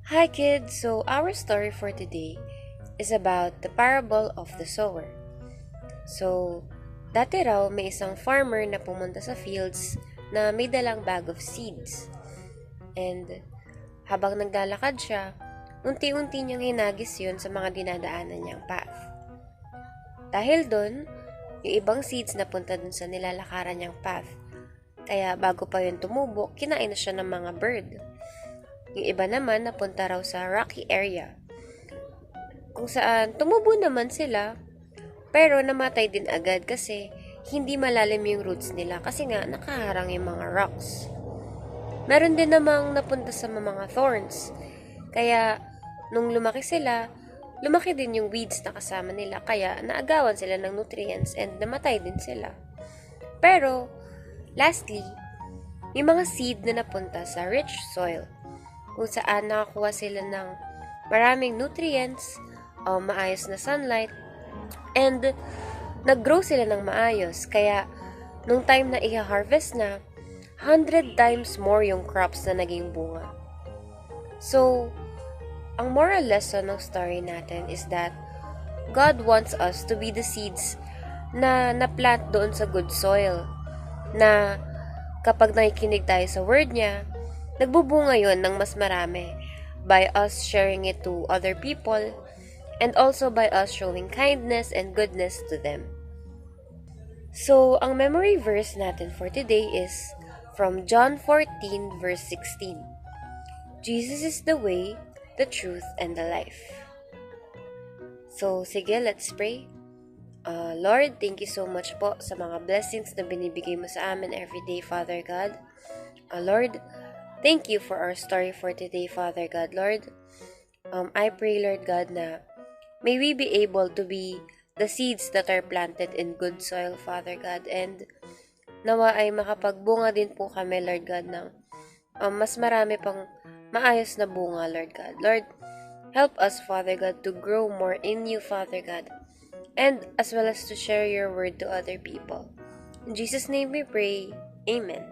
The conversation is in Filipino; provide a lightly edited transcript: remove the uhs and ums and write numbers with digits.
Hi kids! So our story for today is about the parable of the sower. So, dati raw may isang farmer na pumunta sa fields na may dalang bag of seeds. And habang naglalakad siya, unti-unti niyang hinagis yun sa mga dinadaanan niyang path. Dahil doon, yung ibang seeds napunta dun sa nilalakaran niyang path. Kaya bago pa yun tumubo, kinain na siya ng mga bird. Yung iba naman napunta raw sa rocky area, kung saan tumubo naman sila, pero namatay din agad kasi hindi malalim yung roots nila kasi nga nakaharang yung mga rocks. Meron din namang napunta sa mga thorns, kaya nung lumaki sila, lumaki din yung weeds na kasama nila kaya naagawan sila ng nutrients and namatay din sila. Pero, lastly, yung mga seed na napunta sa rich soil, kung saan nakakuha sila ng maraming nutrients, maayos na sunlight, and nag-grow sila ng maayos. Kaya, nung time na i-harvest na, 100 times more yung crops na naging bunga. So, ang moral lesson ng story natin is that God wants us to be the seeds na na-plant doon sa good soil, na kapag nakikinig tayo sa word niya, nagbubunga yon ng mas marami by us sharing it to other people and also by us showing kindness and goodness to them. So, ang memory verse natin for today is from John 14 verse 16. Jesus is the way, the truth, and the life. So, sige, let's pray. Lord, thank you so much po sa mga blessings na binibigay mo sa amin everyday, Father God. Lord, thank you for our story for today, Father God, Lord. I pray, Lord God, na may we be able to be the seeds that are planted in good soil, Father God, and nawa ay makapagbunga din po kami, Lord God, ng mas marami pang maayos na bunga, Lord God. Lord, help us, Father God, to grow more in you, Father God, and as well as to share your word to other people. In Jesus' name we pray, Amen.